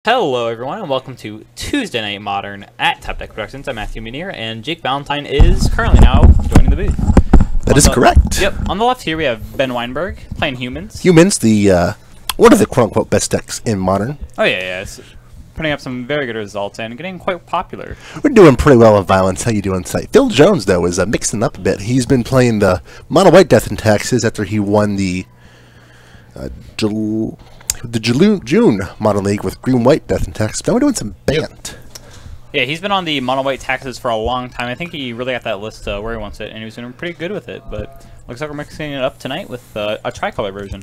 Hello everyone and welcome to Tuesday Night Modern at Top Deck Productions. I'm Matthew Munier and Jake Valentine is currently now joining the booth. That is correct. Yep. On the left here we have Ben Wienburg playing Humans. Humans, one of the quote-unquote best decks in Modern. Oh yeah. It's putting up some very good results and getting quite popular. We're doing pretty well with Violence. How you doing tonight? Phil Jones, though, is mixing up a bit. He's been playing the Mono White Death and Taxes after he won the June Modern League with Green White Death and Taxes. Now we're doing some Bant. Yeah, he's been on the Mono White Taxes for a long time. I think he really got that list where he wants it, and he was doing pretty good with it. But looks like we're mixing it up tonight with a tricolor version.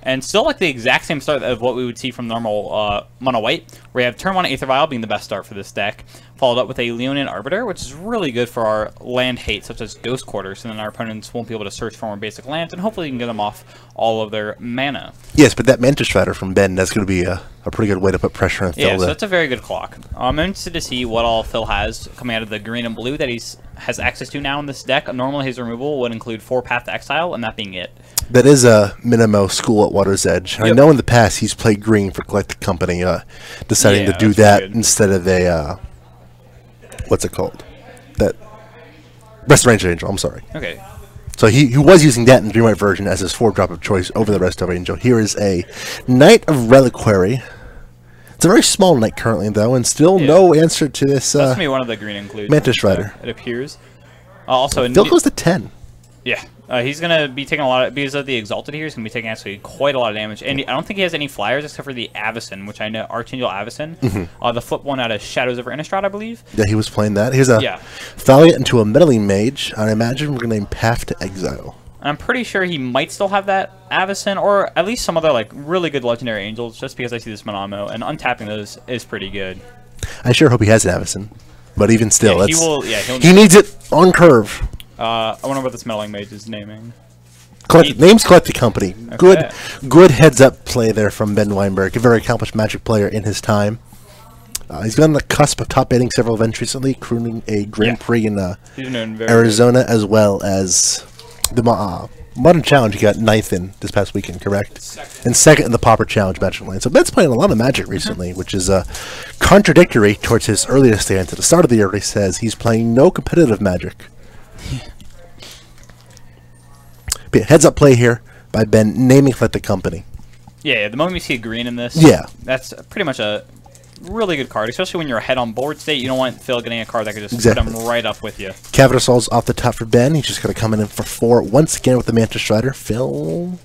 And still like the exact same start of what we would see from normal Mono White, where you have turn 1 Aether Vial being the best start for this deck, followed up with a Leonin Arbiter, which is really good for our land hate, such as Ghost Quarters, so then our opponents won't be able to search for more basic lands, and hopefully you can get them off all of their mana. Yes, but that Mantis Strider from Ben, that's going to be a pretty good way to put pressure on Phil. Yeah, so that's a very good clock. I'm interested to see what all Phil has coming out of the green and blue that he has access to now in this deck. Normally his removal would include 4 Path to Exile, and that being it. That is a Minimo school at Water's Edge. Yep. I know in the past he's played green for Galactic Company, deciding to do that instead of a, what's it called? That Restoration Angel, I'm sorry. Okay. So he was using that in the green white version as his 4-drop of choice over the Restoration Angel. Here is a Knight of Reliquary. It's a very small knight currently, though, and still no answer to this. That's gonna be one of the green includes. Mantis Rider. It appears. Also, Phil goes to 10. Yeah, he's gonna be taking a lot of, because of the Exalted here. He's gonna be taking actually quite a lot of damage, and I don't think he has any flyers except for the Avacyn, which I know Archangel Avacyn. The flip one out of Shadows over Innistrad, I believe. Yeah, he was playing that. Here's a Thalia into a Meddling Mage. I imagine we're gonna name Path to Exile. I'm pretty sure he might still have that Avacyn, or at least some other like really good legendary angels, just because I see this Monamo, and untapping those is pretty good. I sure hope he has an Avacyn, but even still, he needs it on curve. I wonder what this Meddling Mage is naming. Name's Collected Company. Okay. Good heads-up play there from Ben Wienburg, a very accomplished Magic player in his time. He's been on the cusp of top-8ing several events recently, crooning a Grand Prix in Arizona, as well as the Modern Challenge. He got 9th in this past weekend, correct? And 2nd in the Pauper Challenge Magic Lane. So Ben's playing a lot of Magic recently, which is contradictory towards his earlier stance. At the start of the year, he says he's playing no competitive Magic. But heads-up play here by Ben, naming Collected Company. Yeah, the moment you see a green in this, that's pretty much a really good card, especially when you're ahead on board state. You don't want Phil getting a card that could just put him right up with you. Caviter Soul's off the top for Ben. He's just going to come in for 4 once again with the Mantis Strider. Phil,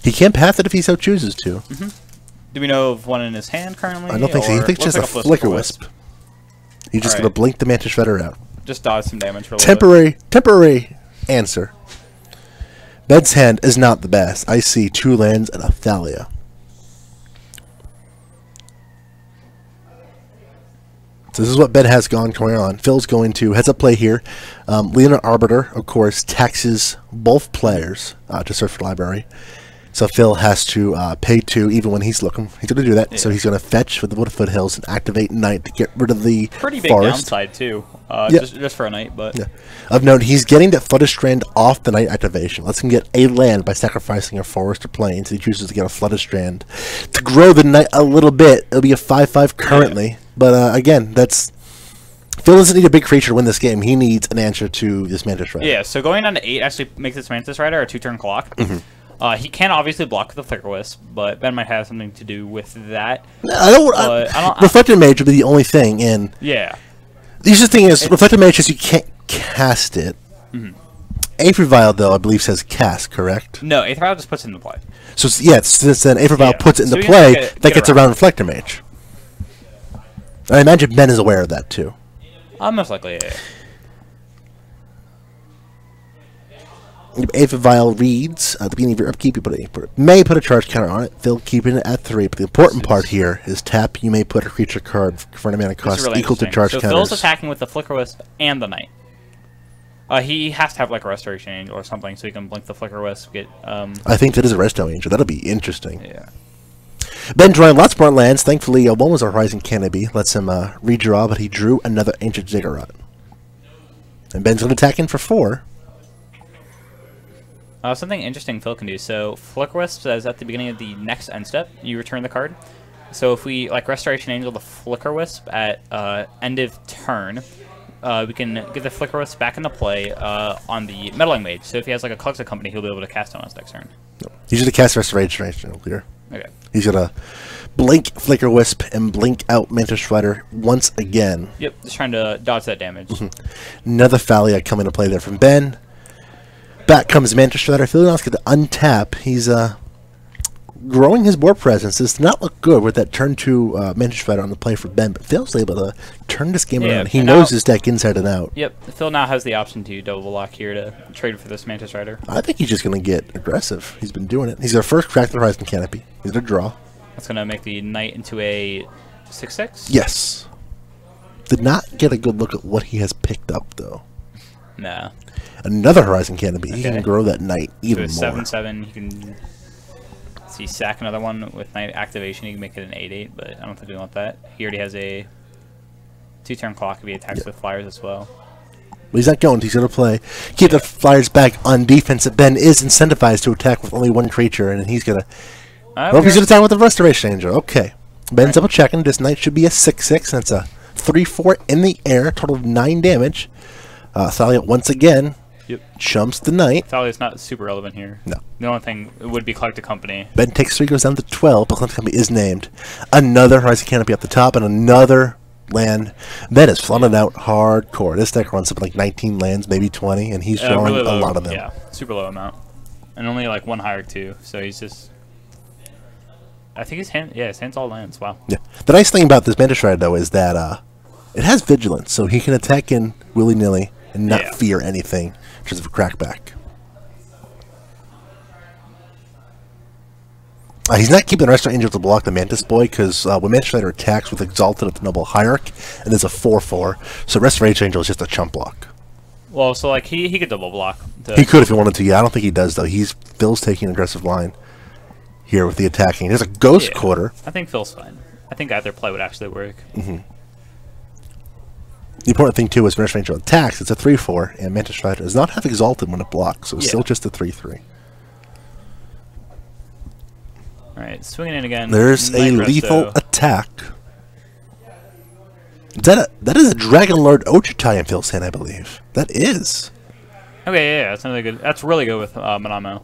he can path it if he so chooses to. Do we know of one in his hand currently? I don't think so. He thinks just like a Flicker Wisp. He's just going to blink the Mantis Strider out. Just dodge some damage for a little bit. Temporary answer. Ben's hand is not the best. I see 2 lands and a Thalia. So this is what Ben has going on. Phil's going to heads up play here. Leonin Arbiter, of course, taxes both players to search for library. So Phil has to pay 2 even when he's looking. He's going to do that. Yeah. So he's going to fetch with the Wood Foothills and activate Knight to get rid of the pretty big forest. Downside too, just for a Knight. But of note, he's getting that Flooded Strand off the Knight activation. Lets him get a land by sacrificing a forest or plains. He chooses to get a Flooded Strand to grow the Knight a little bit. It'll be a 5/5 currently, but again, that's. Phil doesn't need a big creature to win this game. He needs an answer to this Mantis Rider. Yeah, so going down to 8 actually makes this Mantis Rider a 2-turn clock. He can obviously block the Flicker Wisp, but Ben might have something to do with that. I don't. Reflected Mage would be the only thing, and the thing is, Reflected Mage says you can't cast it. Aether Vial, though, I believe says cast, correct? No, Aether Vial just puts it into play. So since then Aether Vial puts it into play, that gets around Reflector Mage. I imagine Ben is aware of that too. Most likely, Aether Vial reads, at the beginning of your upkeep, you may put a charge counter on it. Phil keeping it at 3, but the important part here is tap, you may put a creature card for an mana cost equal to charge counters. So Phil's attacking with the Flicker Wisp and the Knight. He has to have like a Restoration Angel or something so he can blink the Flicker Wisp. I think that is a Resto Angel. That'll be interesting. Yeah. Ben drawing lots more lands. Thankfully, one was a Rising Canopy. Lets him redraw, but he drew another Ancient Ziggurat. And Ben's going to attack in for 4. Something interesting Phil can do. So Flicker Wisp says at the beginning of the next end step, you return the card. So if we like Restoration Angel the Flicker Wisp at end of turn, we can get the Flicker Wisp back into play on the Meddling Mage. So if he has like a Collected Company, he'll be able to cast on his next turn. He's going to cast Restoration Angel here. Okay. He's going to blink Flicker Wisp and blink out Mantis Strider once again. Yep, just trying to dodge that damage. Another Thalia coming to play there from Ben. Back comes Mantis Strider. Philion's going to untap. He's growing his board presence. This does not look good with that turn 2 Mantis Strider on the play for Ben, but Phil's able to turn this game around. He knows his deck inside and out. Yep, Phil now has the option to double block here to trade for this Mantis Rider. I think he's just going to get aggressive. He's been doing it. He's going to first crack the Horizon Canopy. He's going to draw. That's going to make the Knight into a 6/6? Yes. Did not get a good look at what he has picked up, though. Nah. Another Horizon Canopy. Okay. He can grow that Knight even so more. 7/7, he can... See, sack another one with Knight activation. You can make it an 8/8, but I don't think we want that. He already has a 2-turn clock if he attacks with Flyers as well. But he's not going. He's going to play. Keep the Flyers back on defense. Ben is incentivized to attack with only one creature, and he's going to... Well, he's going to attack with the Restoration Angel. Okay. Ben's double checking. This Knight should be a 6/6, and it's a 3/4 in the air. Total of 9 damage. Thalia once again chumps the Knight. Thalia's not super relevant here. No. The only thing would be Collected Company. Ben takes 3, goes down to 12, but Collected Company is named. Another Horizon Canopy up the top, and another land. Ben is flooding out hardcore. This deck runs something like 19 lands, maybe 20, and he's drawing really a lot of them. Yeah, super low amount. And only like one higher too, so he's just... I think his hand's all lands. Wow. Yeah. The nice thing about this Mantis Rider, though, is that it has Vigilance, so he can attack in willy-nilly and not fear anything in terms of a crackback. He's not keeping Restoration Angel to block the Mantis Boy, because when Mantis Rider attacks with Exalted of the Noble Hierarch, and there's a 4/4, so Restoration Angel is just a chump block. Well, so like he could double block. He could if he wanted to, yeah. I don't think he does, though. Phil's taking an aggressive line here with the attacking. There's a Ghost Quarter. I think Phil's fine. I think either play would actually work. The important thing, too, is when Restoration Angel attacks, it's a 3/4, and Mantis Rider does not have Exalted when it blocks, so it's still just a 3/3. Alright, swinging in again. There's a lethal attack. That is a Dragon Lord Ojutai in Phil's hand, I believe. That is. Okay, yeah, that's another good. That's really good with Manamo.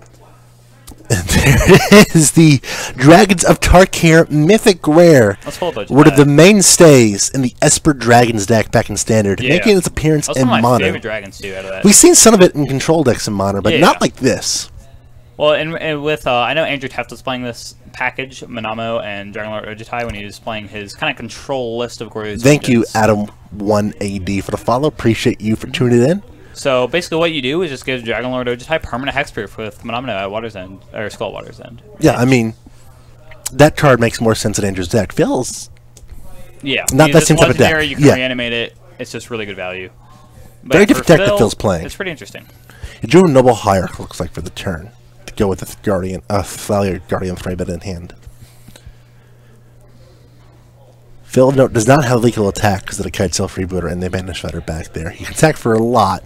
And there it is, the Dragons of Tarkir Mythic Rare. Let's hold one of the mainstays in the Esper Dragons deck back in Standard, making its appearance in Modern. That's one of my favorite dragons too. Out of that, we've seen some of it in Control decks in Modern, but not like this. Well, and with I know Andrew Teft was playing this package, Manamo and Dragon Lord Ojutai, when he was playing his kind of control list of Glorious. Thank you, Adam1AD, for the follow. Appreciate you for tuning in. So basically, what you do is just give Dragon Lord Ojutai permanent hexproof with Manamo at Water's End or Skull Water's End. Yeah, I mean, that card makes more sense in Andrew's deck. Phil's not that same type of deck. You can reanimate it. It's just really good value. But very different deck that Phil's playing. It's pretty interesting. You drew a Noble Hierarch, looks like, for the turn. To go with the Guardian, Thalia Guardian Threadbed in hand. Phil does not have lethal attack because of the Kite Self Rebooter and the Mantis Rider back there. He can attack for a lot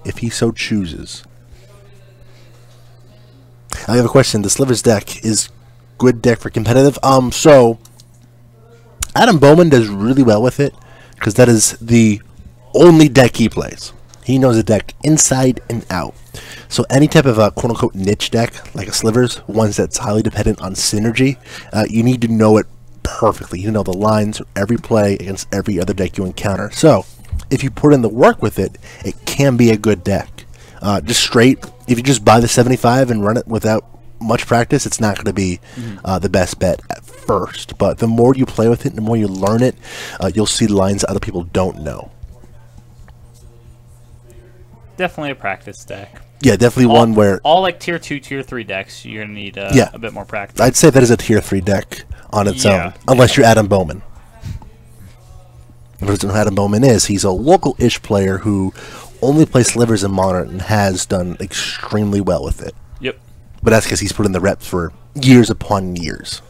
if he so chooses. I have a question. The Slivers deck is good deck for competitive. So Adam Bowman does really well with it because that is the only deck he plays. He knows the deck inside and out. So any type of a quote-unquote niche deck, like a Slivers, ones that's highly dependent on synergy, you need to know it perfectly. You know the lines of every play against every other deck you encounter. So if you put in the work with it, it can be a good deck. Just straight, if you just buy the 75 and run it without much practice, it's not going to be the best bet at first. But the more you play with it, the more you learn it, you'll see lines other people don't know. Definitely a practice deck. Yeah, definitely one where... All like Tier 2, Tier 3 decks, you're going to need a bit more practice. I'd say that is a Tier 3 deck on its own, unless you're Adam Bowman. If you know who Adam Bowman is, he's a local-ish player who only plays Slivers in Modern and has done extremely well with it. Yep. But that's because he's put in the reps for years upon years.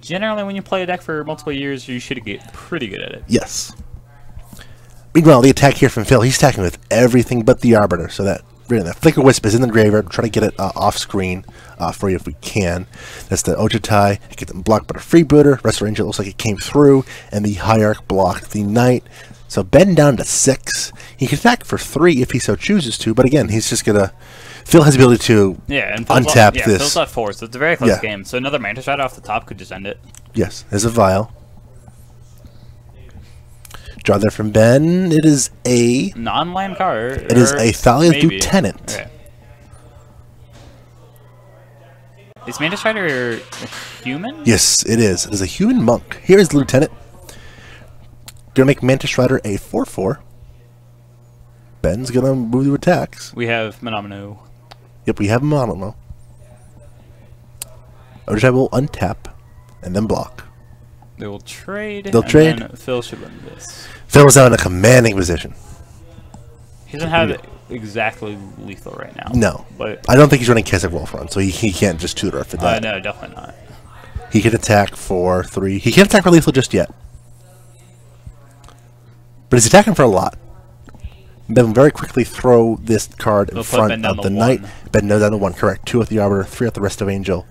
Generally, when you play a deck for multiple years, you should get pretty good at it. Yes. Meanwhile, the attack here from Phil, he's attacking with everything but the Arbiter, so that Flicker Wisp is in the graveyard. We'll try to get it off screen for you if we can. That's the Ojutai. It gets blocked by the Freebooter. Restoration Angel looks like it came through, and the Hierarch blocked the Knight. So Ben down to 6. He can attack for 3 if he so chooses to, but again, he's just gonna. Phil has the ability to untap this. Phil's at 4, so it's a very close game. So another Mantis Rider off the top could just end it. Yes, there's a Vial. Draw there from Ben. It is a non-land card. It is a Thalia Lieutenant. Okay. Is Mantis Rider a human? Yes, it is. It is a human monk. Here is the Lieutenant. Gonna make Mantis Rider a 4/4. Ben's gonna move the attacks. We have Monomino. Yep, we have Monomino. Ojutai will untap and then block. They will trade. They'll trade. Then Phil should win this. Phil is now in a commanding position. He doesn't have exactly lethal right now. No, but I don't think he's running Keswick Wolf Run, so he can't just tutor for that. No, definitely not. He can attack for 3. He can't attack for lethal just yet. But he's attacking for a lot. Ben very quickly throw this card in front of the Knight. Ben knows down to 1, correct. 2 with the Arbiter, 3 with the rest of Angel.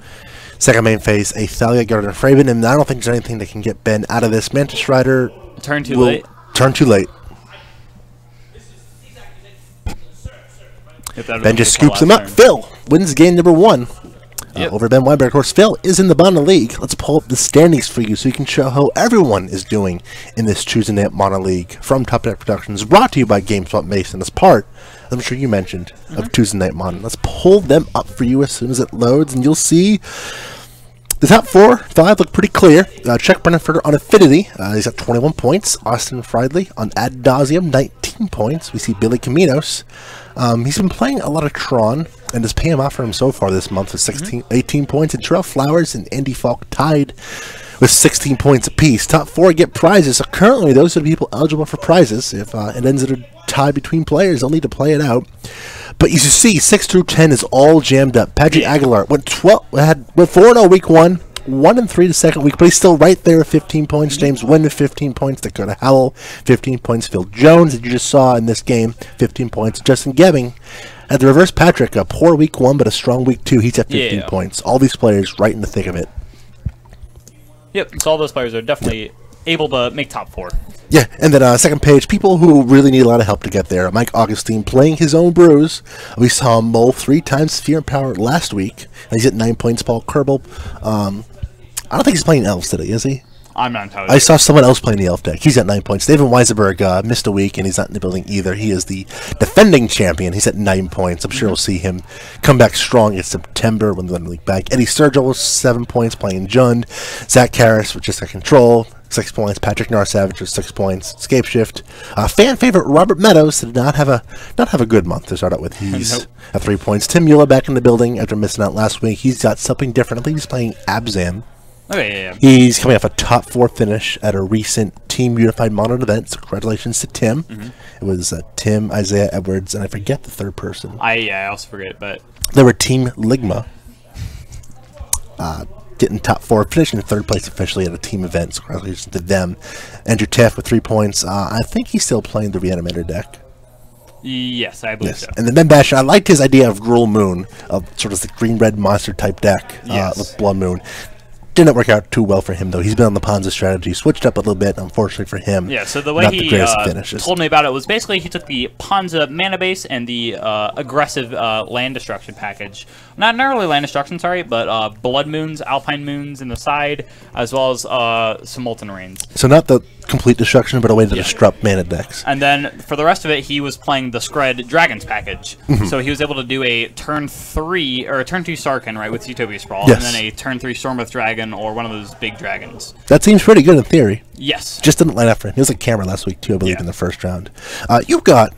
Second main phase, a Thalia Guardian of Fraven, and I don't think there's anything that can get Ben out of this. Mantis Rider turn too late. Turn too late. Ben just scoops him up. Turn. Phil wins game number 1 over Ben Wienburg. Of course, Phil is in the bottom of the league. Let's pull up the standings for you so you can show how everyone is doing in this Tuesday Night Mono League from Top Deck Productions, brought to you by GameSwap Mason as part, I'm sure you mentioned, of Tuesday Night Mono. Let's pull them up for you as soon as it loads, and you'll see the top 4, 5 look pretty clear. Check Brennenfurter on Affinity. He's at 21 points. Austin Friedley on Ad Nauseam, 19 points. We see Billy Caminos. He's been playing a lot of Tron, and is paying off for him so far this month with 18 points. And Terrell Flowers and Andy Falk tied with 16 points apiece. Top 4 get prizes. So currently, those are the people eligible for prizes. If it ends at a tie between players, they'll need to play it out. But you see, 6 through 10 is all jammed up. Patrick Aguilar went 4-0 week 1, 1-3 the second week, but he's still right there with 15 points. James Wynn with 15 points. Dakota Howell, 15 points. Phil Jones, that you just saw in this game, 15 points. Justin Gebbing at the reverse. Patrick, a poor week 1, but a strong week 2. He's at 15 points. All these players right in the thick of it. Yep, so all those players are definitely able to make top 4. Yeah, and then second page, people who really need a lot of help to get there. Mike Augustine playing his own brews. We saw him mull 3 times Fear and Power last week. And he's at 9 points. Paul Kerbal. I don't think he's playing Elves today, is he? I'm not entirely I saw someone else playing the Elf deck. He's at 9 points. David Weisenberg missed a week, and he's not in the building either. He is the defending champion. He's at 9 points. I'm sure we'll see him come back strong in September when the league back. Eddie Sturgill was 7 points playing Jund. Zach Karras with just a control, 6 points. Patrick Narsavage with 6 points. Escape Shift. Fan favorite Robert Meadows did not have a good month to start out with. He's at 3 points. Tim Mueller back in the building after missing out last week. He's got something different. I think he's playing Abzan. Okay, yeah. He's coming off a top 4 finish at a recent Team Unified Mono event, so congratulations to Tim. It was Tim, Isaiah Edwards, and I forget the third person. I also forget, but there were Team Ligma getting top 4, finishing in 3rd place officially at a team event, so congratulations to them. Andrew Teff with 3 points. I think he's still playing the Reanimator deck. Yes, I believe so. And then Ben Bash, I liked his idea of Gruul Moon, of sort of the green-red monster type deck with Blood Moon. Didn't work out too well for him, though. He's been on the Ponza strategy, switched up a little bit, unfortunately for him. Yeah, so the way he told me about it was basically he took the Ponza mana base and the aggressive land destruction package. Not really land destruction, sorry, but Blood Moons, Alpine Moons in the side, as well as some Molten Rains. So not the complete destruction, but a way to disrupt mana decks. And then for the rest of it, he was playing the Scred Dragons package. So he was able to do a turn 3, or a turn 2 Sarkhan, right, with Utopia Sprawl, and then a turn 3 Stormwrath Dragon, or one of those big dragons. That seems pretty good in theory. Yes. Just didn't line up for him. He was a camera last week, too, I believe, in the first round. You've got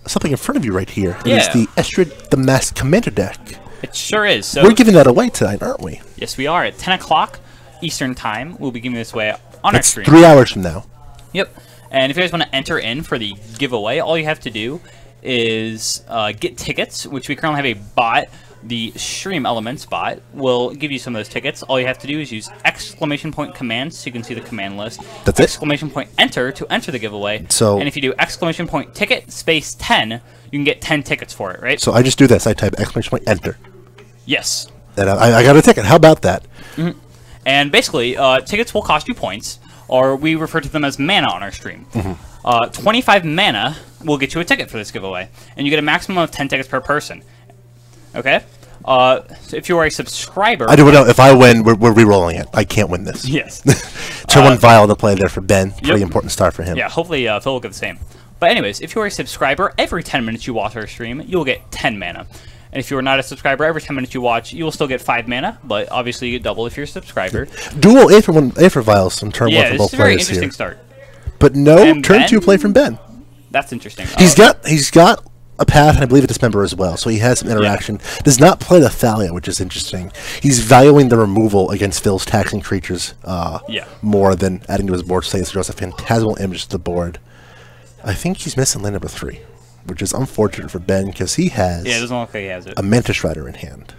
something in front of you right here. It is the Estrid the Masked Commander deck. It sure is. So we're giving that away tonight, aren't we? Yes, we are. At 10 o'clock Eastern Time, we'll be giving this away on our stream. 3 hours from now. Yep. And if you guys want to enter in for the giveaway, all you have to do is get tickets, which we currently have a bot the stream elements bot will give you some of those tickets. All you have to do is use exclamation point commands so you can see the command list. That's it. Exclamation point enter to enter the giveaway. So, and if you do exclamation point ticket space 10, you can get 10 tickets for it, right? So I just do this. I type exclamation point enter. Yes. And I got a ticket. How about that? Mm-hmm. And basically, tickets will cost you points, or we refer to them as mana on our stream. 25 mana will get you a ticket for this giveaway, and you get a maximum of 10 tickets per person. Okay? So if you are a subscriber... I do know. If I win, we're re-rolling it. I can't win this. Yes. Turn 1 vial to play there for Ben. Pretty important start for him. Yeah, hopefully Phil will get the same. But anyways, if you are a subscriber, every 10 minutes you watch our stream, you will get 10 mana. And if you are not a subscriber, every 10 minutes you watch, you will still get 5 mana, but obviously you get double if you're a subscriber. Dual Aether vials on turn 1 for both players here. Yeah, it's a very interesting start. But no turn 2 play from Ben. That's interesting. He's got a path, and I believe a dismember as well, so he has some interaction. Yeah. Does not play the Thalia, which is interesting. He's valuing the removal against Phil's taxing creatures more than adding to his board state, so he draws a phantasmal image to the board. I think he's missing land number 3, which is unfortunate for Ben, because he has it doesn't look like he has it. A Mantis Rider in hand.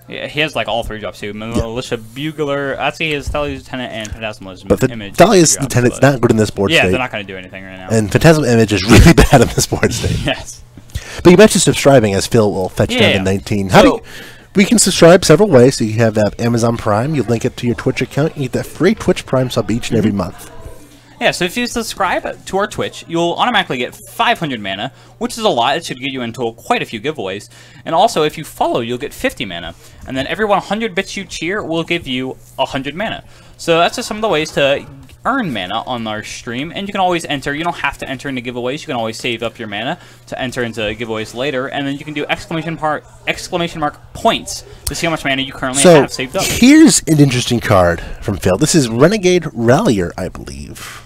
Yeah, he has like all 3 drops too. Militia Bugler, actually he has Thalia's Lieutenant and Phantasmal Image. But Thalia's Lieutenant's not good in this board state. Yeah, they're not going to do anything right now. And Phantasmal Image is really bad in this board state. Yes. But you mentioned subscribing, as Phil will fetch down to 19. We can subscribe several ways. So you have Amazon Prime. You link it to your Twitch account. You get that free Twitch Prime sub each and every month. Yeah, so if you subscribe to our Twitch, you'll automatically get 500 mana, which is a lot. It should get you into quite a few giveaways. And also, if you follow, you'll get 50 mana. And then every 100 bits you cheer will give you 100 mana. So that's just some of the ways to earn mana on our stream. And you can always enter. You don't have to enter into giveaways. You can always save up your mana to enter into giveaways later. And then you can do exclamation mark points to see how much mana you currently have saved up. Here's an interesting card from Phil. This is Renegade Rallier, I believe.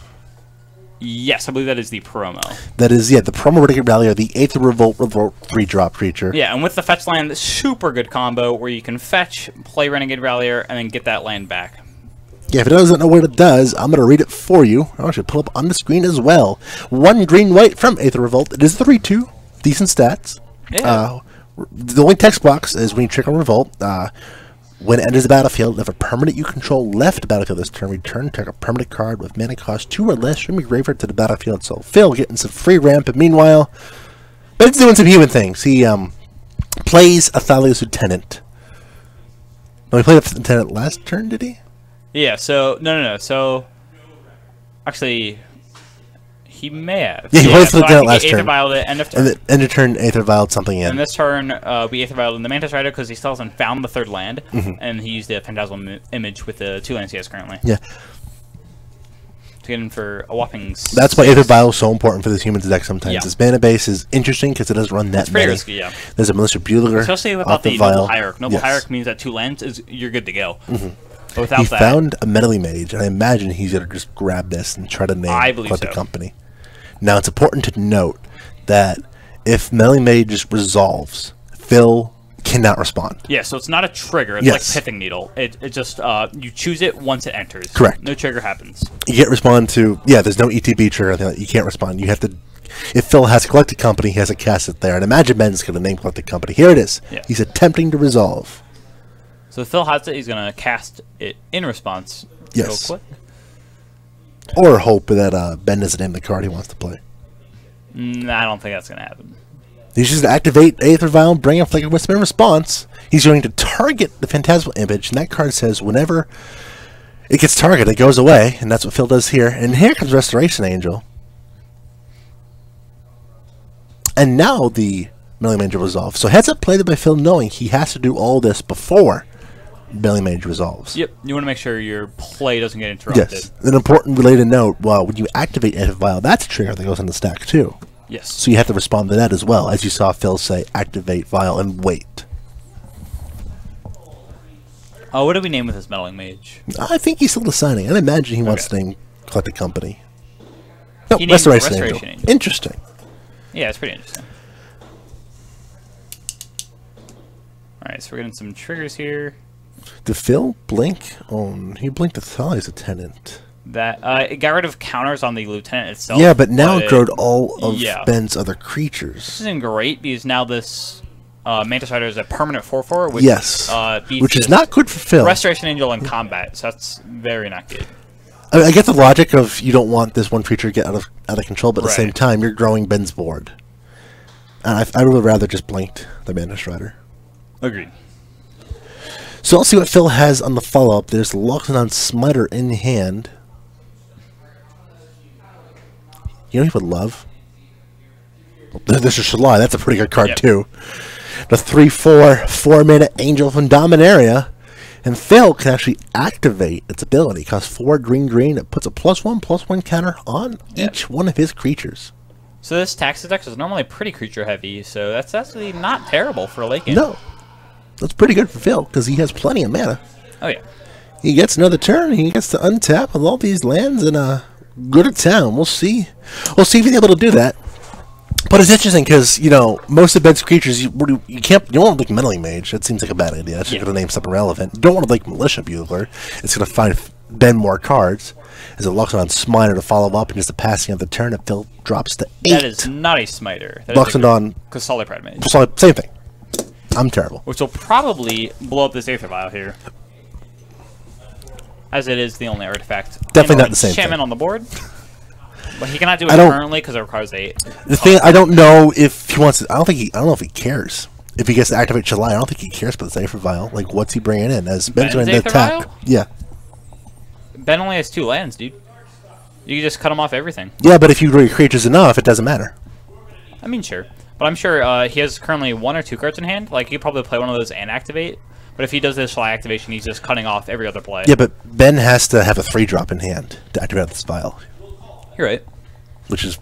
Yes, I believe that is the promo. That is, the promo Renegade Rallier, the Aether Revolt 3-drop creature. Yeah, and with the fetch land, super good combo where you can fetch, play Renegade Rallier, and then get that land back. Yeah, if it doesn't know what it does, I'm going to read it for you. I should pull up on the screen as well. 1 green-white from Aether Revolt. It is 3-2. Decent stats. Yeah. The only text box is when you trigger Revolt. When it enters the battlefield, if a permanent you control left the battlefield this turn, return a permanent card with mana cost 2 or less from your graveyard to the battlefield. So Phil getting some free ramp, and meanwhile, Ben's doing some human things. He plays a Thalia's Lieutenant. No, he played a Lieutenant last turn, did he? Yeah, so, no. So, actually, he may have. Yeah, he plays the Lieutenant last turn. End of turn. And end of turn, Aether Vialed something in. And this turn, we Aether Vialed in the Mantis Rider because he still hasn't found the 3rd land. And he used the Phantasmal Image with the 2 lands he has currently. Yeah. To get in for a whopping 6. That's why Aether Vial is so important for this human's deck sometimes. Yeah. His mana base is interesting because it doesn't run that it's pretty many. risky, yeah. There's a Militia Bugler. Especially without the Noble Hierarch. Noble Hierarch means that 2 lands, you're good to go. But without he found a Meddling Mage, and I imagine he's going to just grab this and try to collect the company. Now, it's important to note that if Meddling Mage just resolves, Phil cannot respond. Yeah, so it's not a trigger. It's like Pithing Needle. It just, you choose it once it enters. Correct. No trigger happens. You can't respond to, there's no ETB trigger. You can't respond. You have to, if Phil has collected company, he has to cast it there. And imagine Ben's going to name collected company. Here it is. Yeah. He's attempting to resolve. So if Phil has it, he's going to cast it in response real quick. Or hope that Ben doesn't name the card he wants to play. I don't think that's going to happen. He's just going to activate Aether Vial, bring up Flicker Wisp in response. He's going to target the Phantasmal Image, and that card says whenever it gets targeted, it goes away, and that's what Phil does here. And here comes Restoration Angel. And now the Meddling Mage resolves. So heads up play by Phil knowing he has to do all this before Meddling Mage resolves. Yep, you want to make sure your play doesn't get interrupted. Yes, an important related note, when you activate Aether Vial, that's a trigger that goes on the stack too. Yes. So you have to respond to that as well, as you saw Phil say, activate Vial and wait. Oh, what do we name with this Meddling Mage? I think he's still deciding. I imagine he wants to name Collected Company. No, he Restoration Angel. Interesting. Yeah, it's pretty interesting. Alright, so we're getting some triggers here. Did Phil blink on... He blinked the Thalia's Lieutenant. That it got rid of counters on the Lieutenant itself. Yeah, but now it drew all of Ben's other creatures. This isn't great because now this Mantis Rider is a permanent 4/4, which yes, which is not good for Phil. Restoration Angel in combat, so that's very not good. I mean, I get the logic of you don't want this one creature to get out of control, but at the same time, you're growing Ben's board. And I would rather just blanked the Mantis Rider. Agreed. So let's see what Phil has on the follow-up. There's Loxodon Smiter in hand. You know he would love? This is Shalai. That's a pretty good card, too. The 3/4, 4-mana Angel from Dominaria. And Phil can actually activate its ability. It costs 4 green. It puts a +1/+1 counter on each one of his creatures. So this Taxes deck is normally pretty creature heavy, so that's actually not terrible for a late game. No. That's pretty good for Phil, because he has plenty of mana. Oh, yeah. He gets another turn. He gets to untap with all these lands and go to town. We'll see. We'll see if he's able to do that. But it's interesting because, you know, most of Ben's creatures, you don't want to like Meddling Mage. That seems like a bad idea. That's just going to name something relevant. You don't want to like Militia Bugler. It's going to find Ben more cards. As it locks on Smiter to follow up, and just the passing of the turn, it Phil drops to 8. That is not a Smiter. Locks on Solid Pride Mage. Same thing. I'm terrible. Which will probably blow up this Aether Vial here. As it is the only artifact. Definitely not the same enchantment thing. on the board. But he cannot do it currently because it requires 8. The thing, I don't know if he wants to, I don't know if he cares. If he gets to activate July, I don't think he cares about the Aether Vial. Like, what's he bringing in? As Ben's going to attack. Vial? Yeah. Ben only has 2 lands, dude. You can just cut him off everything. Yeah, but if you grow your creatures enough, it doesn't matter. I mean, sure. But I'm sure he has currently 1 or 2 cards in hand. Like, he could probably play one of those and activate. But if he does this July activation, he's just cutting off every other play. Yeah, but Ben has to have a 3-drop in hand to activate this vial. You're right. Which is...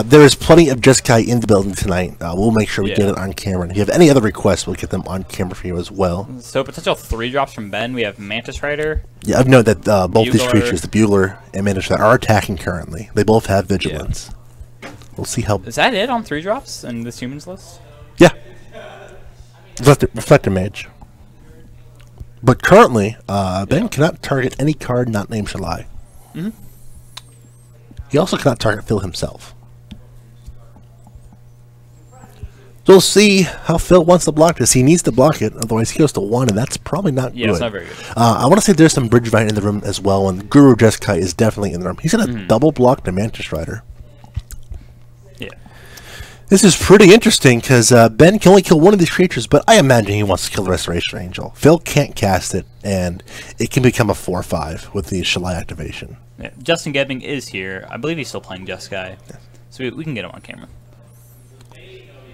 there is plenty of Jeskai in the building tonight. We'll make sure we get it on camera. And if you have any other requests, we'll get them on camera for you as well. So potential 3-drops from Ben. We have Mantis Rider. Yeah, I've noted that both these creatures, the Bugler and Mantis Rider, are attacking currently. They both have Vigilance. We'll see how... Is that it on 3-drops in this Humans list? Yeah. Reflector Mage. But currently, Ben cannot target any card not named Shalai. He also cannot target Phil himself. So we'll see how Phil wants to block this. He needs to block it, otherwise he goes to 1, and that's probably not good. Yeah, it's not very good. I want to say there's some Bridge Vine in the room as well, and Guru Jeskai is definitely in the room. He's going to double block the Mantis Rider. Yeah. This is pretty interesting, because Ben can only kill one of these creatures, but I imagine he wants to kill the Restoration Angel. Phil can't cast it, and it can become a 4/5 with the Shalai activation. Yeah. Justin Gebbing is here. I believe he's still playing Jeskai. So we can get him on camera.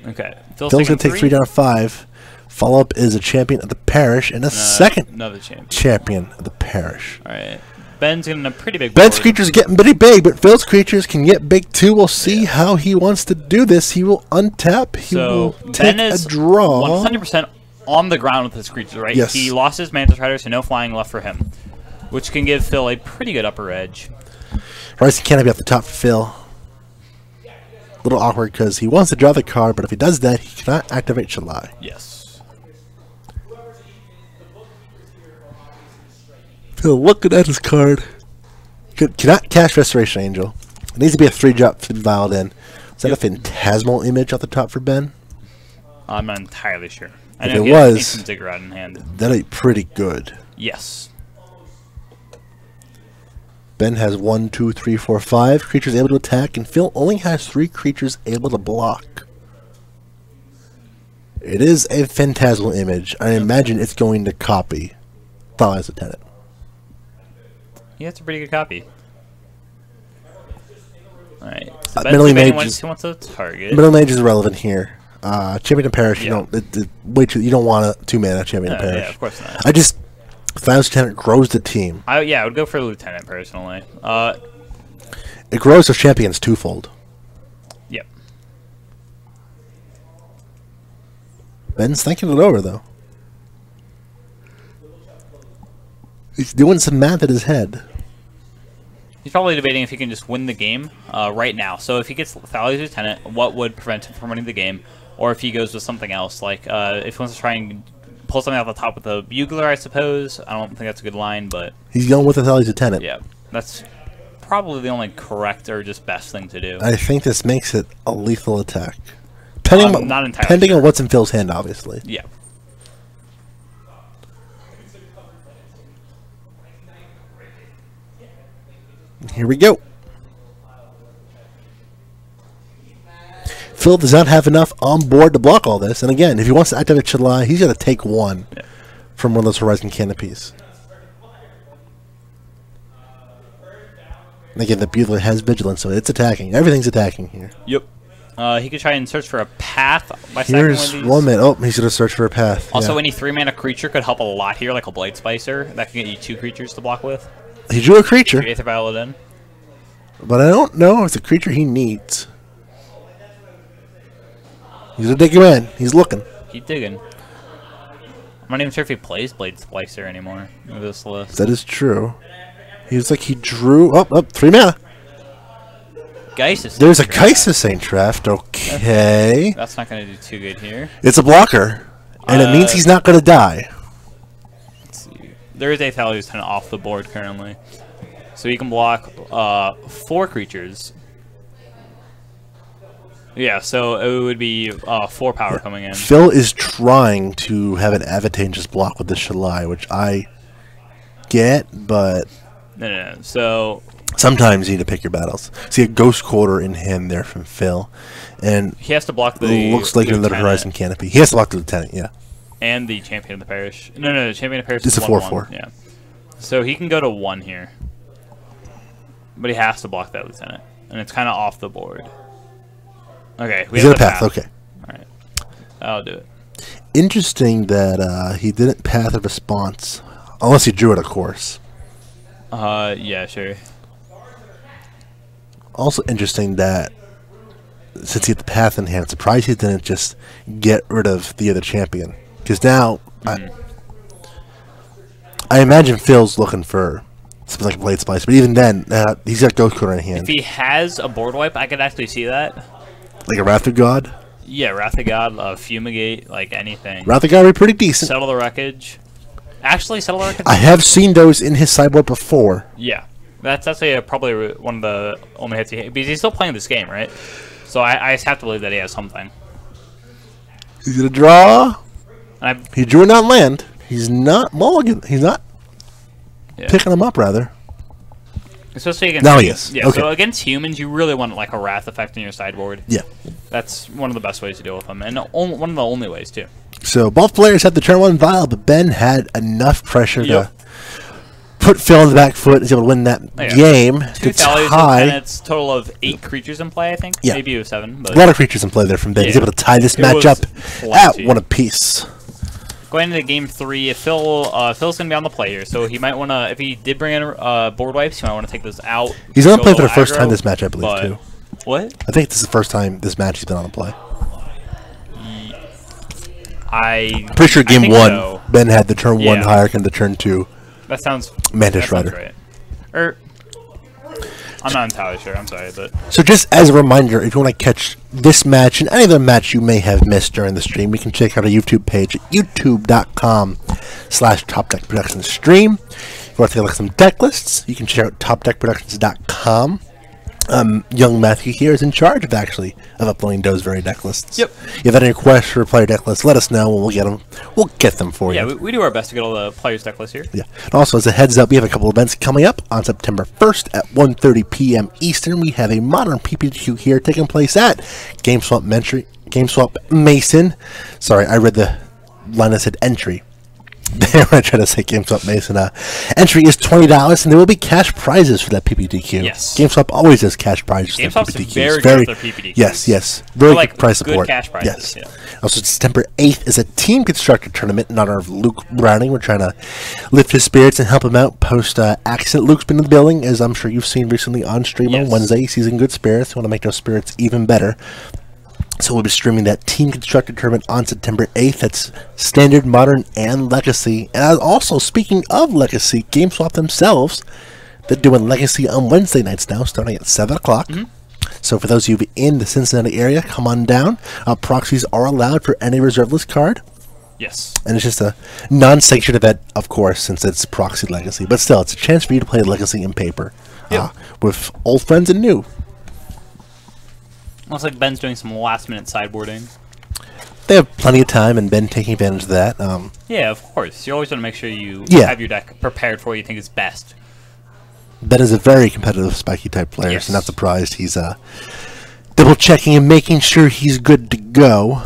Okay. Phil's going to take 3 down to 5. Follow-up is a Champion of the Parish and a second another champion of the Parish. All right. Ben's getting a pretty big Ben's board. creatures are getting pretty big, but Phil's creatures can get big too. We'll see how he wants to do this. He will untap. He will take Ben is a draw. 100% on the ground with his creatures, right? Yes. He lost his Mantis Rider, so no flying left for him, which can give Phil a pretty good upper edge. Rising Canopy off the top for Phil. A little awkward because he wants to draw the card, but if he does that, he cannot activate Shalai. Yes. Phil looking at his card. Cannot cast Restoration Angel. It needs to be a 3-drop vialed in. Is that a Phantasmal Image off the top for Ben? I'm not entirely sure. If it was, some Ziggurat in hand. that'd be pretty good. Yes. Ben has 1, 2, 3, 4, 5 creatures able to attack, and Phil only has 3 creatures able to block. It is a Phantasmal Image. I imagine it's going to copy Thalia's Attendant. Yeah, it's a pretty good copy. Alright. So Middle Mage wants to target. Middle Mage is irrelevant here. Champion of Parish, you don't you don't want a 2-mana Champion of Parish. Yeah, of course not. Thalia's Lieutenant grows the team. I would go for Lieutenant personally. It grows the champions twofold. Yep. Ben's thinking it over though. He's doing some math in his head. He's probably debating if he can just win the game right now. So if he gets Thalia's Lieutenant, what would prevent him from winning the game? Or if he goes with something else, like if he wants to try and pull something off the top with a Bugler, I suppose. I don't think that's a good line, but... He's going with the Thalia's Lieutenant. Yeah, that's probably the only correct or just best thing to do. I think this makes it a lethal attack. Not entirely depending sure. on what's in Phil's hand, obviously. Yeah. Here we go. Phil does not have enough on board to block all this. And again, if he wants to activate July, he's got to take one from one of those Horizon canopies. And again, the Bugler has Vigilance, so it's attacking. Everything's attacking here. Yep. He could try and search for a path by Here's stacking one one minute. Oh, he's going to search for a path. Also, yeah. any 3-mana creature could help a lot here, like a Blade Splicer. That can get you 2 creatures to block with. He drew a creature. Aether Violet in. But I don't know if it's a creature he needs. He's going to dig him in. He's looking. Keep digging. I'm not even sure if he plays Blade Splicer anymore with this list. That is true. He was like he drew up 3 mana. Geist. There's a Geist Saint draft. Okay. That's not going to do too good here. It's a blocker, and it means he's not going to die. Let's see. There is a Thalia who's kind of off the board currently, so he can block 4 creatures. Yeah, so it would be 4 power coming in. Phil is trying to have an advantageous block with the Shalai, which I get, but No. So sometimes you need to pick your battles. See a Ghost Quarter in hand there from Phil, and he has to block the. looks like another Horizon canopy. He has to block the Lieutenant, yeah. And the Champion of the Parish. No, the Champion of the Parish It's is a 1/1. 4/4. Yeah. So he can go to 1 here, but he has to block that Lieutenant, and it's kind of off the board. Okay, we He's have in a path. Okay. All right, I'll do it. Interesting that he didn't path a response, unless he drew it, of course. Yeah, sure. Also interesting that since he had the path in hand, surprised he didn't just get rid of the other champion. Because now, I imagine Phil's looking for something like Blade Splice, but even then, he's got Ghost Quarter in hand. If he has a board wipe, I could actually see that. Like a Wrath of God? Yeah, Wrath of God, Fumigate, like anything. Wrath of God would be pretty decent. Settle the Wreckage. Actually, Settle the Wreckage. I have seen those in his sideboard before. Yeah, that's actually probably one of the only hits because he's still playing this game, right? So I just have to believe that he has something. He's going to draw. And He drew it on land. He's not mulligan. He's not picking them up, rather. Especially against Now he is. Yeah, Okay. so against humans, you really want like a Wrath effect in your sideboard. Yeah. That's one of the best ways to deal with them, and one of the only ways too. So both players had the turn 1 vial, but Ben had enough pressure to put Phil on the back foot. He's able to win that game. 2 Thalias, and it's a total of 8 creatures in play, I think. Yeah. Maybe it was 7. But a lot of creatures in play there from Ben. He's able to tie this matchup at 1 apiece. Going into game 3, if Phil's gonna be on the play here, so he might want to. If he did bring in board wipes, he might want to take this out. He's on the play for the first time this match, I believe, too. What? I think this is the first time this match he's been on the play. Pretty sure game 1, so. Ben had the turn 1 Hierarch and the turn 2. That sounds. Mantis Rider. Right. I'm not entirely sure. I'm sorry, but so just as a reminder, if you want to catch this match and any other match you may have missed during the stream, you can check out our YouTube page at youtube.com/TopDeckProductions stream. If you want to take a look at some deck lists, you can check out TopDeckProductions.com. Young Matthew here is in charge of uploading those very deck lists. Yep. If you have any requests for player deck lists, let us know and we'll get them. We'll get them for you. Yeah, we do our best to get all the players' deck lists here. Yeah. And also, as a heads up, we have a couple events coming up on September 1st at 1:30 p.m. Eastern. We have a modern PPTQ here taking place at GameSwap Mason. Sorry, I read the line that said entry. There, I try to say GameSwap Mason. Entry is $20, and there will be cash prizes for that PPTQ. Yes. GameSwap always has cash prizes. GameSwap's very good with their PPTQs. Yes. Very like good price support. Good cash prizes. Yes. Yeah. Also, September 8th is a team constructor tournament in honor of Luke Browning. We're trying to lift his spirits and help him out post-accident. Luke's been in the building, as I'm sure you've seen recently on stream on Wednesday. He's in good spirits. We want to make those spirits even better. So we'll be streaming that Team Constructed tournament on September 8th. That's Standard, Modern, and Legacy. And also, speaking of Legacy, GameSwap themselves, they're doing Legacy on Wednesday nights now, starting at 7 o'clock. So for those of you in the Cincinnati area, come on down. Proxies are allowed for any reserve list card. Yes. And it's just a non-sanctioned event, of course, since it's Proxy Legacy. But still, it's a chance for you to play Legacy in paper with old friends and new. Looks like Ben's doing some last-minute sideboarding. they have plenty of time and been taking advantage of that. Yeah, of course. You always want to make sure you Yeah. have your deck prepared for what you think is best. Ben is a very competitive spiky type player, Yes. so not surprised he's double checking and making sure he's good to go.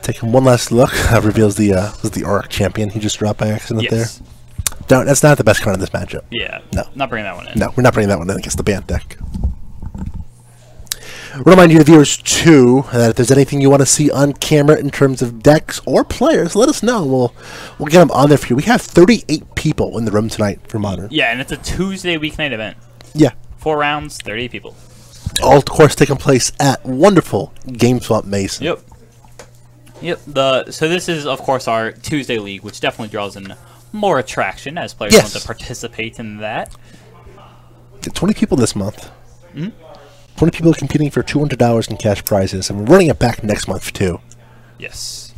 Taking one last look, reveals the Auric champion he just dropped by accident there. Don't, that's not the best card in this matchup. Yeah. No. Not bringing that one in. No, we're not bringing that one in against the Bant deck. Remind you, the viewers, too, that if there's anything you want to see on camera in terms of decks or players, let us know. We'll get them on there for you. We have 38 people in the room tonight for Modern. Yeah, and it's a Tuesday weeknight event. Yeah. 4 rounds, 38 people. All, of course, taking place at wonderful GameSwap Mason. Yep. Yep. So this is, of course, our Tuesday league, which definitely draws in more attraction as players want to participate in that. 20 people this month. 20 people competing for $200 in cash prizes, and we're running it back next month, too. Yes.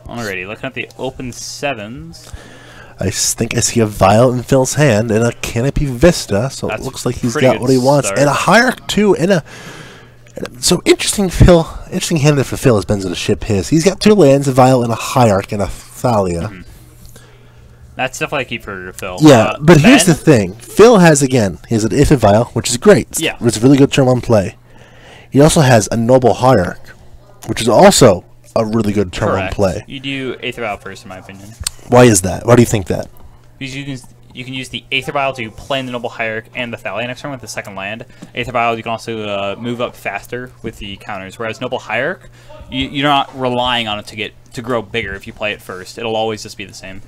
Alrighty, looking at the open 7s. I think I see a Vial in Phil's hand and a Canopy Vista, so it looks like he's got what he wants. Start. And a Hierarch, too, so interesting hand there for Phil as Ben's going to ship his. He's got 2 lands, a Vial and a Hierarch and a Thalia. That's definitely a key for Phil. Yeah, but here's the thing. Phil has, again, he has an Aether Vial, which is great. Yeah. It's a really good turn 1 play. He also has a Noble Hierarch, which is also a really good turn 1 play. You do Aether Vial first, in my opinion. Why is that? Why do you think that? Because you can use the Aether Vial to play in the Noble Hierarch and the Thalia next turn with the second land. Aether Vial, you can also move up faster with the counters, whereas Noble Hierarch, you're not relying on it to grow bigger if you play it first. It'll always just be the same.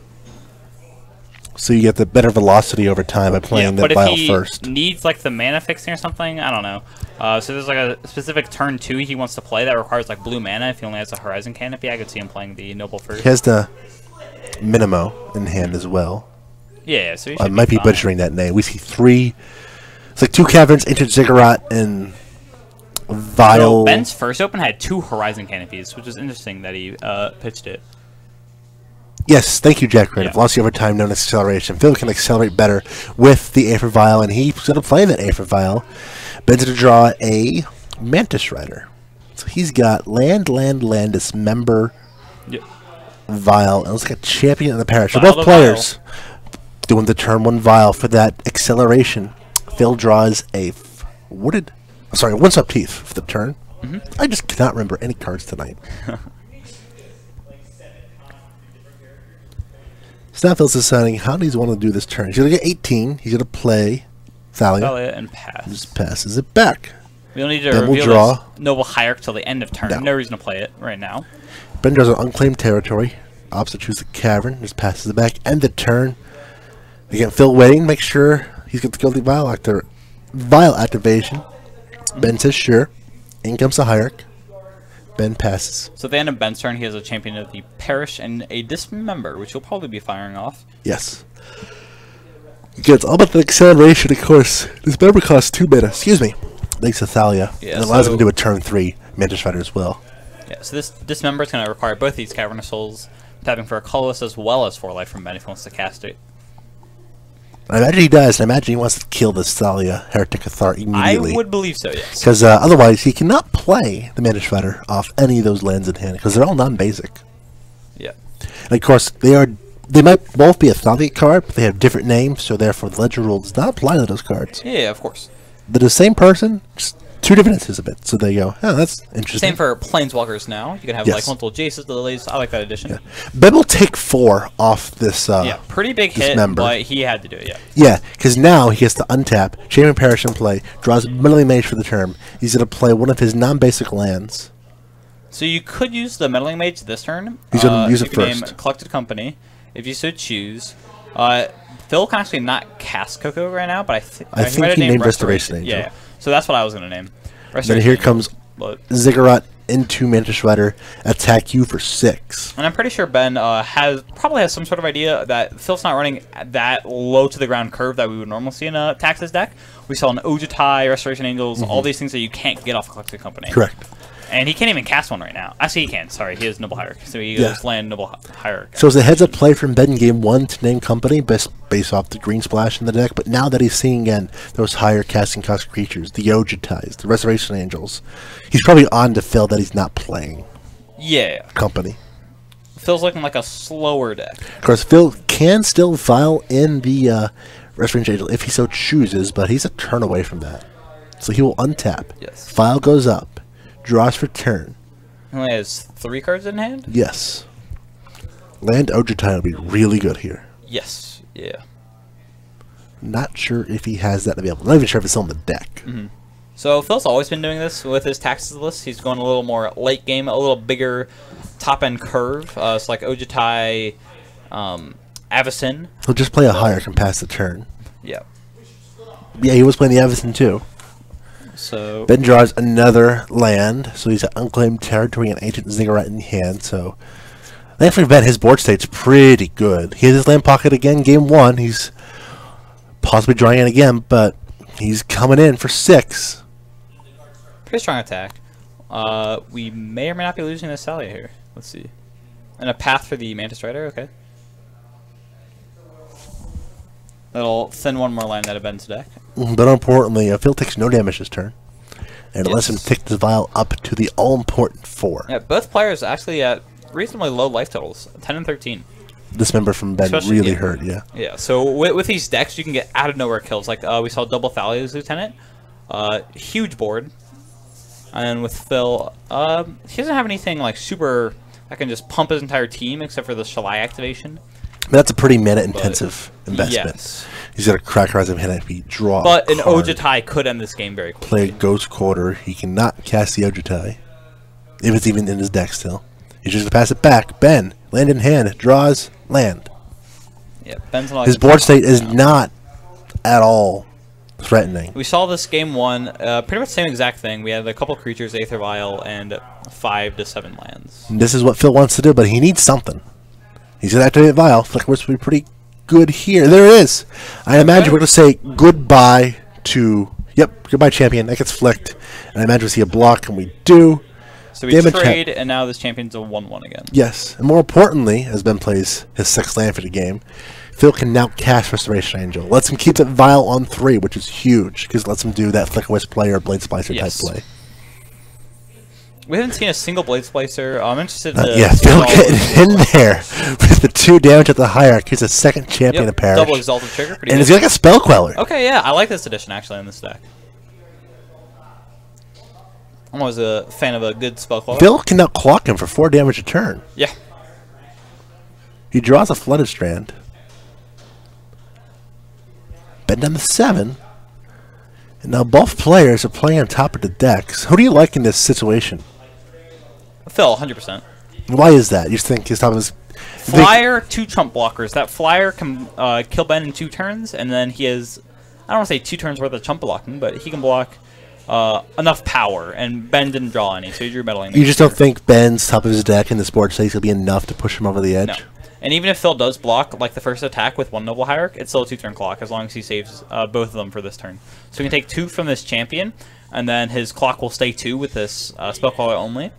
So you get the better velocity over time by playing the Vial first. But if he needs like the mana fixing or something, I don't know. So there's like a specific turn 2 he wants to play that requires like blue mana. If he only has a Horizon Canopy, I could see him playing the Noble first. He has the Minimo in hand as well. Yeah, so I might be butchering that name. We see 3. It's like 2 Caverns, Ancient Ziggurat, and Vial. So Ben's first open had 2 Horizon Canopies, which is interesting that he pitched it. Yes, thank you, Jack Creative. Velocity over time, known as acceleration. Phil can accelerate better with the Aether Vial, and he's going to play that Aether Vial. Ben's going to draw a Mantis Rider. So he's got land, Dismember, Vial, and it looks like a Champion in the Parish. So both players doing the turn 1 Vial for that acceleration. Phil draws a One-Stop Teeth for the turn. I just cannot remember any cards tonight. So now Phil's deciding how does he want to do this turn. He's going to get 18. He's going to play Thalia. And pass. Just passes it back. We don't need to Then we'll reveal draw. this Noble Hierarch till the end of turn. No reason to play it right now. Ben draws an unclaimed territory. Opposite chooses the Cavern. Just passes it back. End the turn. Again, Phil waiting. Make sure he's got the Guilty Vial activation. Ben says sure. In comes the Hierarch. Ben passes. So at the end of Ben's turn, he has a Champion of the Parish and a Dismember, which he'll probably be firing off. Yes. Again, it's all about the acceleration, of course. Dismember costs 2 mana. Excuse me. Thanks to Thalia. Yeah, and allows him to do a turn 3 Mantis Rider as well. Yeah, so this Dismember is going to require both these Cavernous Souls, tapping for a colorless as well as 4 life from Ben if he wants to cast it. I imagine he does. I imagine he wants to kill this Thalia Heretic Cathar immediately. I would believe so, yes. Because otherwise he cannot play the Mantis Rider off any of those lands in hand, because they're all non-basic. Yeah. And of course, they might both be a Thalia card, but they have different names, so therefore the Ledger rule does not apply to those cards. Yeah, of course. They're the same person, just 2 different instances of it. So there you go. Oh, that's interesting. Same for Planeswalkers now. You can have like multiple Jaces, the Lilies. I like that addition. Yeah. Ben will take 4 off this. Pretty big hit, but he had to do it. Yeah. Yeah, because now he gets to untap, Champion Parish in play, draws Meddling Mage for the turn. He's going to play one of his non-basic lands. So you could use the Meddling Mage this turn. He's going to use it first. Name Collected Company, if you so choose. Phil can actually not cast Coco right now, but I think he named Restoration Angel. Yeah. So that's what I was going to name. Then here comes Ziggurat into Mantis Rider, attack you for 6. And I'm pretty sure Ben probably has some sort of idea that Phil's not running that low to the ground curve that we would normally see in a Taxes deck. We saw an Ojutai, Restoration Angels, all these things that you can't get off Collected Company. Correct. And he can't even cast one right now. Actually, he can. Sorry, he has Noble Hierarchy. So he goes land Noble Hierarchy. So it's a heads-up play from Ben in Game 1 to name company based off the green splash in the deck. But now that he's seeing again those higher casting cost creatures, the Ojutais, the Restoration Angels, he's probably on to Phil that he's not playing. Yeah. Company. Phil's looking like a slower deck. Of course, Phil can still file in the Restoration Angel if he so chooses, but he's a turn away from that. So he will untap. Yes. File goes up. Draws for turn. He only has 3 cards in hand? Yes. Land Ojutai will be really good here. Yes. Yeah. Not sure if he has that available. Not even sure if it's on the deck. So Phil's always been doing this with his taxes list. He's going a little more late game, a little bigger top-end curve. It's like Ojutai, Avacyn. He'll just play a higher and pass the turn. Yeah. Yeah, he was playing the Avacyn too. So Ben draws another land, so he's got Unclaimed Territory and Ancient Ziggurat in hand. So, thankfully, Ben, his board state's pretty good. He has his land pocket again, Game 1. He's possibly drawing it again, but he's coming in for 6. pretty strong attack. We may or may not be losing this Salia here. Let's see. And a path for the Mantis Rider. Okay. That'll send one more land out of Ben's deck. But importantly, Phil takes no damage this turn. And it lets him tick the vial up to the all-important 4. Yeah, both players actually at reasonably low life totals, 10 and 13. This member from Ben really hurt, yeah. Yeah, so with these decks, you can get out-of-nowhere kills. Like, we saw double Thalia's Lieutenant. Huge board. And with Phil, he doesn't have anything, like, super that can just pump his entire team, except for the Shalai activation. That's a pretty mana-intensive investment. Yes. He's got a Crack Rise of Hand if he draws. But an Ojutai could end this game very quickly. Play a Ghost Quarter. He cannot cast the Ojutai. If it's even in his deck still. He's just going to pass it back. Ben, land in hand, draws, land. Yeah, Ben's not his board state is not at all threatening. We saw this game 1, pretty much the same exact thing. We had a couple creatures, Aether Vial, and 5 to 7 lands. And this is what Phil wants to do, but he needs something. He's going to activate Vial. Flicker Wisp will be pretty good here. There it is. I imagine we're going to say goodbye to... Yep, goodbye, champion. That gets flicked. And I imagine we see a block, and we do. So we trade, and now this champion's a 1-1 again. Yes. And more importantly, as Ben plays his 6th land for the game, Phil can now cast Restoration Angel. Lets him keep that Vial on 3, which is huge, because it lets him do that Flicker Wisp play or Blade Splicer type play. We haven't seen a single Blade Splicer. I'm interested in yeah, Phil getting in there with the 2 damage at the Hierarchy. He's a 2nd champion of Parish. Double Exalted Trigger. Pretty and good. he's got like a Spell Queller. Okay, yeah. I like this edition, actually, in this deck. I'm always a fan of a good Spell Queller. Phil can now clock him for 4 damage a turn. Yeah. He draws a Flooded Strand. Ben down to 7. And now both players are playing on top of the decks. Who do you like in this situation? Phil, 100%. Why is that? You just think his top of his... Flyer, 2 Trump blockers. That Flyer can kill Ben in 2 turns, and then he has... I don't want to say 2 turns worth of Trump blocking, but he can block enough power, and Ben didn't draw any, so he drew Meddling. You just don't think Ben's top of his deck in this board state will be enough to push him over the edge? No. And even if Phil does block, like the first attack with 1 Noble Hierarch, it's still a 2-turn clock, as long as he saves both of them for this turn. So he can take 2 from this champion, and then his clock will stay 2 with this Spellcaller only.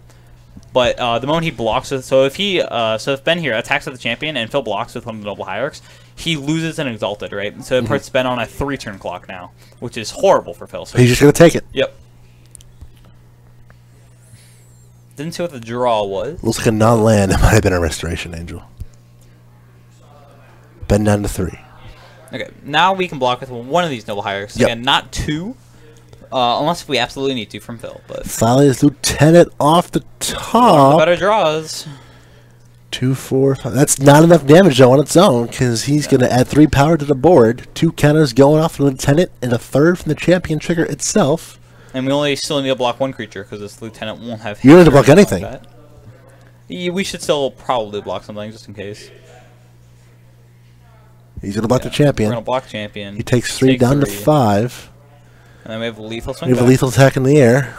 But the moment he blocks with, so if Ben here attacks with the champion and Phil blocks with 1 of the Noble Hierarchs, he loses an Exalted, right? So it puts Ben on a 3-turn clock now, which is horrible for Phil. So he's just going to take it. Yep. Didn't see what the draw was. Looks like a non-land. It might have been a Restoration Angel. Ben down to 3. Okay, now we can block with 1 of these Noble Hierarchs. Yep. Again, not 2. Unless we absolutely need to from Phil. But Thalia's Lieutenant off the top. Better draws. 2, 4, 5. That's not enough damage though on its own, because he's going to add 3 power to the board. 2 counters going off the Lieutenant, and a 3rd from the champion trigger itself. And we only still need to block 1 creature, because this Lieutenant won't have... You don't need to block anything. Like we should still probably block something, just in case. He's going to block the champion. We're going to block champion. He takes 3 down to 5. And then we have a lethal swing. We have a lethal attack in the air.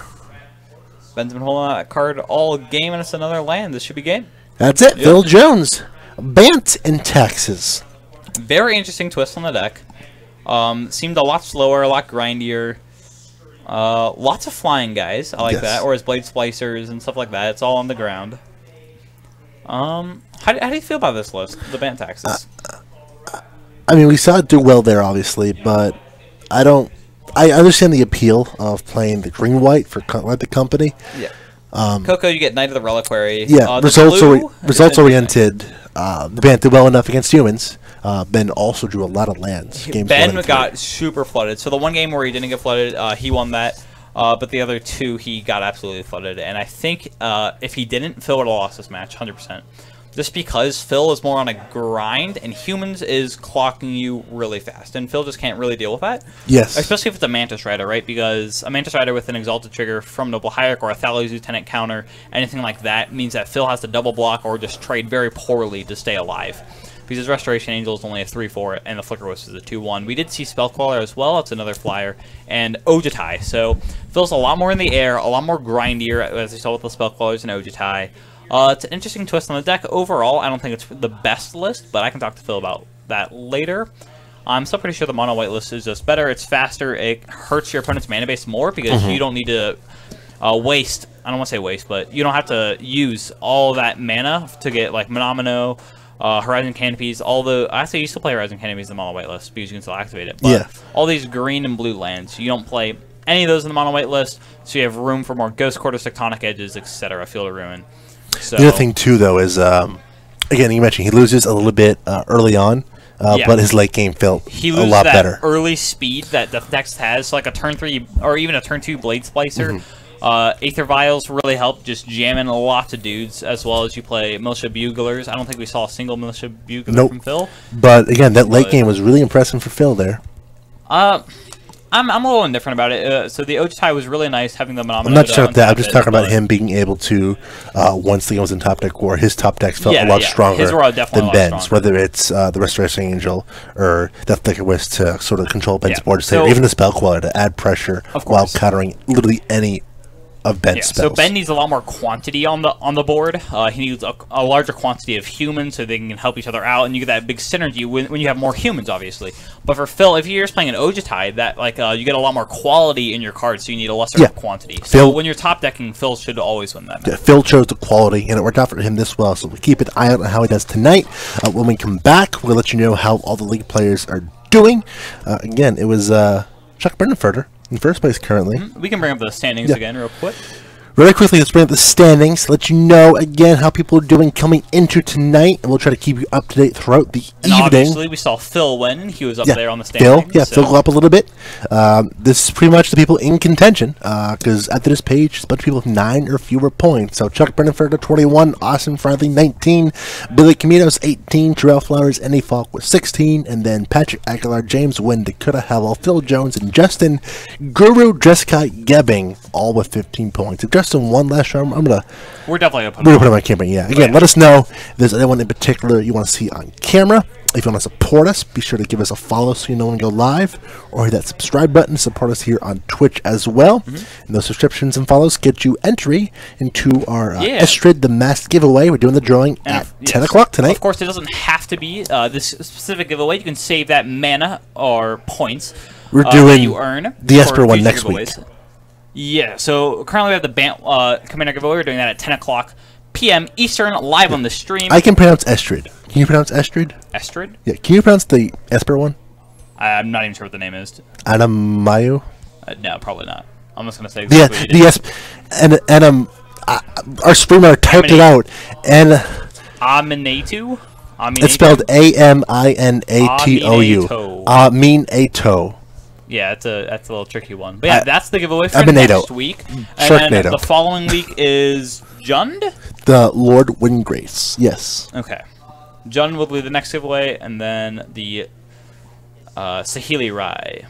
Ben's been holding on that card all game, and it's another land. This should be game. That's it. Phil Jones. Bant in Texas. Very interesting twist on the deck. Seemed a lot slower, a lot grindier. Lots of flying guys. I like Yes. that. Or his blade splicers and stuff like that. It's all on the ground. How do you feel about this list, the Bant taxes? I mean, we saw it do well there, obviously, but I understand the appeal of playing the green-white for the company. Yeah. Coco, you get Knight of the Reliquary. Yeah, results oriented. The Bant did well enough against humans. Ben also drew a lot of lands. Ben got super flooded. So the one game where he didn't get flooded, he won that. But the other two, he got absolutely flooded. And I think if he didn't, Phil would have lost this match, 100%. Just because Phil is more on a grind, and humans is clocking you really fast. And Phil just can't really deal with that. Yes. Especially if it's a Mantis Rider, right? Because a Mantis Rider with an Exalted Trigger from Noble Hierarch or a Thales Lieutenant counter, anything like that, means that Phil has to double block or just trade very poorly to stay alive. Because his Restoration Angel is only a 3/4, and the Flicker Wisp is a 2/1. We did see Spellcaller as well. It's another flyer. And Ojutai. So Phil's a lot more in the air, a lot more grindier, as we saw with the Spellcallers and Ojutai. It's an interesting twist on the deck. Overall, I don't think it's the best list, but I can talk to Phil about that later. I'm still pretty sure the mono-white list is just better. It's faster. It hurts your opponent's mana base more because you don't need to waste. I don't want to say waste, but you don't have to use all that mana to get like Monomino, Horizon Canopies, actually you still play Horizon Canopies in the mono-white list because you can still activate it. But all these green and blue lands, you don't play any of those in the mono-white list, so you have room for more Ghost Quarters, Tectonic Edges, etc. Field of Ruin. So, the other thing too, though, is again, you mentioned he loses a little bit early on, but his late game felt a lot better. Early speed that the text has, so like a turn 3 or even a turn 2 Blade Splicer. Aether Vials really help just jamming lots of dudes, as well as you play Militia Buglers. I don't think we saw a single Militia Bugler from Phil. But again, that late game was really impressive for Phil there. I'm a little indifferent about it. So the Ojutai was really nice having the Monomino. I'm not talking about that. I'm just talking about him being able to, once the game was in top deck war, his top decks felt a lot stronger than Ben's, whether it's the Restoration Angel or the Flicker Wisp to sort of control Ben's board state, or even the Spellcaller to add pressure while countering literally any of Ben's spells. So Ben needs a lot more quantity on the board. He needs a larger quantity of humans so they can help each other out, and you get that big synergy when you have more humans, obviously. But for Phil, if you're just playing an Ojutai, that you get a lot more quality in your cards, so you need a lesser quantity. So when you're top decking, Phil should always win that match. Phil chose the quality, and it worked out for him this well. So we'll keep an eye out on how he does tonight. When we come back, we'll let you know how all the league players are doing. Again, it was Chuck Bernenfurter in first place currently. We can bring up the standings again real quick. Really quickly, let's bring up the standings, let you know again how people are doing coming into tonight, and we'll try to keep you up to date throughout the evening. Obviously, we saw Phil win. He was up there on the standings. Phil go up a little bit. This is pretty much the people in contention, because after this page, there's a bunch of people with 9 or fewer points. So Chuck Bernenfurter, 21, Austin Friendly, 19, Billy Caminos, 18, Terrell Flowers, Andy Falk with 16, and then Patrick Aguilar, James Wynn, Dakota Howell, Phil Jones, and Justin Guru Jessica Gebbing, all with 15 points. If Justin won last round, we're definitely going to put him on camera. Again, let us know if there's anyone in particular you want to see on camera. If you want to support us, be sure to give us a follow so you know when we go live, or hit that subscribe button to support us here on Twitch as well. And those subscriptions and follows get you entry into our Estrid the Masked giveaway. We're doing the drawing at 10 o'clock tonight. Of course, it doesn't have to be this specific giveaway. You can save that mana or points we're doing you earn the Esper one next week. Yeah, so currently we have the Bant Commander giveaway. We're doing that at 10 o'clock p.m. Eastern, live on the stream. I can pronounce Estrid. Can you pronounce Estrid? Estrid? Yeah, can you pronounce the Esper one? I'm not even sure what the name is. Adamayu? No, probably not. I'm just going to say our streamer typed it out. And Aminatu? It's spelled A-M-I-N-A-T-O-U. Aminato. Yeah, that's a little tricky one. But yeah, that's the giveaway for next week. And then the following week is Jund? The Lord Windgrace, yes. Okay. Jund will be the next giveaway, and then the Saheeli Rai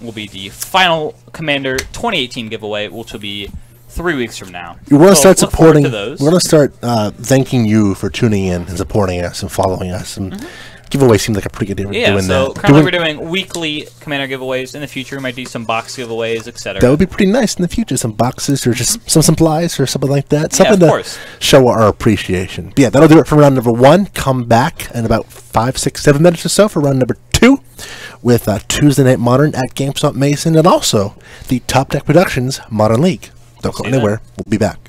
will be the final Commander 2018 giveaway, which will be 3 weeks from now. We want to start supporting. We're going to start thanking you for tuning in and supporting us and following us. And giveaway seems like a pretty good idea. Yeah, so currently we're doing weekly Commander giveaways. In the future, we might do some box giveaways, etc. That would be pretty nice in the future. Some boxes or just some supplies or something like that. Something to show our appreciation. But yeah, that'll do it for round number 1. Come back in about 5, 6, 7 minutes or so for round number 2. with Tuesday Night Modern at GameSwap Mason, and also the Top Deck Productions Modern League. Don't go anywhere. We'll be back.